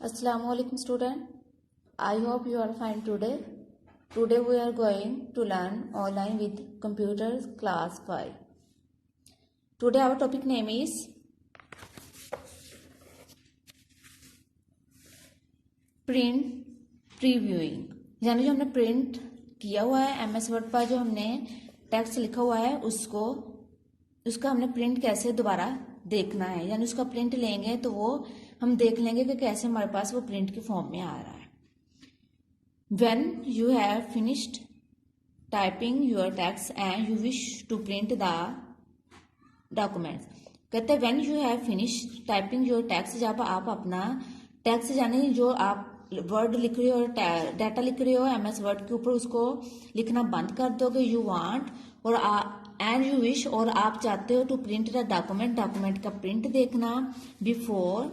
Assalamualaikum student. I hope you are fine today. Today we are going to learn online with computers class 5. Today our topic name is print previewing, यानी जो हमने print किया हुआ है MS word पर जो हमने text लिखा हुआ है उसका हमने प्रिंट कैसे दोबारा देखना है, यानी उसका प्रिंट लेंगे तो वो हम देख लेंगे कि कैसे हमारे पास वो प्रिंट के फॉर्म में आ रहा है। When you have finished typing your text and you wish to print the documents, कहते हैं when you have finished typing your text, जब आप अपना टेक्स्ट यानी जो आप वर्ड लिख रहे हो, डाटा लिख रहे हो MS वर्ड के ऊपर, उसको लिखना बंद कर दोगे। यू वांट और एंड यू विश, और आप चाहते हो to print the document, document का प्रिंट देखना बिफोर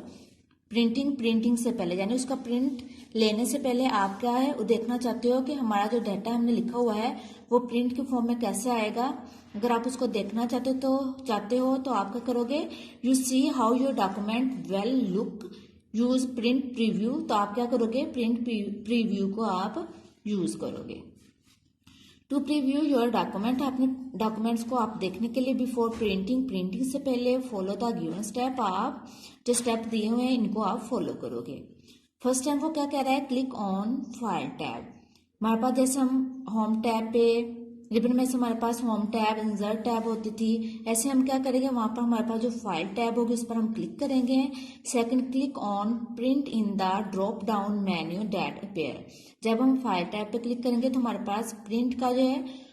प्रिंटिंग से पहले, यानी उसका प्रिंट लेने से पहले आप क्या है वो देखना चाहते हो कि हमारा जो डाटा हमने लिखा हुआ है वो प्रिंट के फॉर्म में कैसे आएगा। अगर आप उसको देखना चाहते हो तो आप क्या करोगे, you see how your document well look, use print preview, तो आप क्या करोगे, प्रिंट प्रीव्यू को आप यूज करोगे। टू प्रीव्यू योर डॉक्यूमेंट, अपने डॉक्यूमेंट्स को आप देखने के लिए बिफोर प्रिंटिंग से पहले फॉलो द गिवन स्टेप, आप जो स्टेप दिए हुए हैं इनको आप फॉलो करोगे। फर्स्ट टाइम वो क्या कह रहा है, क्लिक ऑन फाइल टैब। हमारे पास जैसे हम होम टैब पे रिबन में से हमारे पास होम टैब, इंसर्ट टैब होती थी, ऐसे हम क्या करेंगे, वहां पर हमारे पास जो फाइल टैब होगी उस पर हम क्लिक करेंगे। Second, click on print in the drop down menu that appear. जब हम फाइल टैब पे क्लिक करेंगे तो हमारे पास प्रिंट का जो है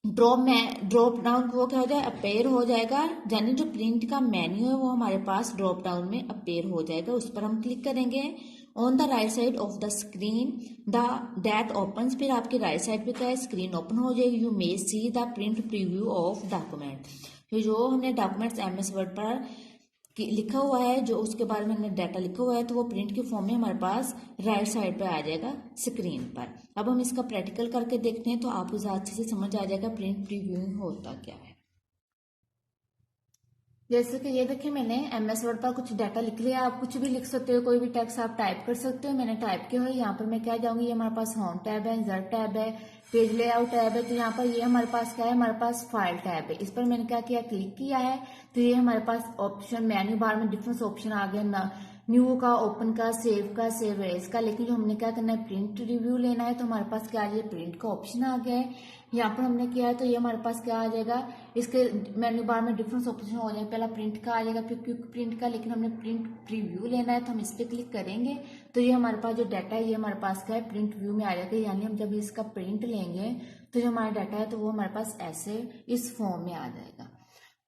ड्रॉप डाउन वो क्या हो जाएगा, अपेयर हो जाएगा, यानी जो प्रिंट का मेन्यू है वो हमारे पास ड्रॉप डाउन में अपेयर हो जाएगा। उस पर हम क्लिक करेंगे। On the right side of the screen the that opens, फिर आपकी राइट साइड पे क्या है, स्क्रीन ओपन हो जाएगी। You may see the print preview of document, जो हमने डॉक्यूमेंट्स MS वर्ड पर लिखा हुआ है, जो उसके बारे में हमने डाटा लिखा हुआ है, तो वो प्रिंट के फॉर्म में हमारे पास राइट साइड पे आ जाएगा स्क्रीन पर। अब हम इसका प्रैक्टिकल करके देखते हैं तो आपको ज़्यादा अच्छे से समझ आ जाएगा प्रिंट प्रीव्यूइंग होता क्या है। जैसे कि ये देखिए, मैंने MS वर्ड पर कुछ डाटा लिख लिया। आप कुछ भी लिख सकते हो, कोई भी टेक्स्ट आप टाइप कर सकते हो। मैंने टाइप किया है। यहाँ पर मैं क्या जाऊंगी, ये हमारे पास होम टैब है, इंसर्ट टैब है, पेज लेआउट टैब है। तो यहाँ पर ये हमारे पास क्या है, हमारे पास फाइल टैब है। इस पर मैंने क्या किया, क्लिक किया है, तो ये हमारे पास ऑप्शन मेन्यू बार में डिफरेंट ऑप्शन आ गए ना, न्यू का, ओपन का, सेव एज का। लेकिन जो हमने क्या करना है, प्रिंट रिव्यू लेना है, तो हमारे पास क्या है, प्रिंट का ऑप्शन आ गया है। यहाँ पर हमने किया है तो ये हमारे पास क्या आ जाएगा, इसके मेन्यू बार में डिफरेंट ऑप्शन हो जाएगा। पहला प्रिंट का आ जाएगा, फिर क्विक प्रिंट का, लेकिन हमने प्रिंट प्रीव्यू लेना है तो हम इस पर क्लिक करेंगे तो ये हमारे पास जो डाटा है ये हमारे पास क्या है, प्रिंट व्यू में आ जाएगा। यानी हम जब इसका प्रिंट लेंगे तो जो हमारा डाटा है तो वो हमारे पास ऐसे इस फॉर्म में आ जाएगा।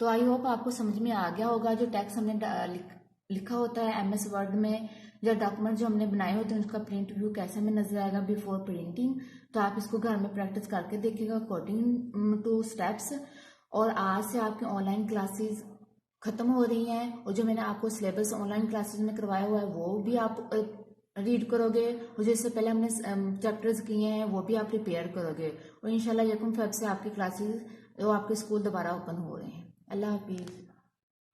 तो आई होप आपको समझ में आ गया होगा। जो टेक्स्ट हमने लिखा होता है MS वर्ड में, या डॉक्यूमेंट जो हमने बनाए होते हैं उसका प्रिंट व्यू कैसे में नजर आएगा बिफोर प्रिंटिंग। तो आप इसको घर में प्रैक्टिस करके देखिएगा अकॉर्डिंग टू स्टेप्स। और आज से आपकी ऑनलाइन क्लासेस खत्म हो रही हैं, और जो मैंने आपको सिलेबस ऑनलाइन क्लासेस में करवाया हुआ है वो भी आप रीड करोगे, और जिससे पहले हमने चैप्टर्स किए हैं वो भी आप प्रिपेयर करोगे। और इंशाल्लाह 1 फ़रवरी से आपकी क्लासेस वो आपके स्कूल दोबारा ओपन हो रहे हैं। अल्लाह हाफिज।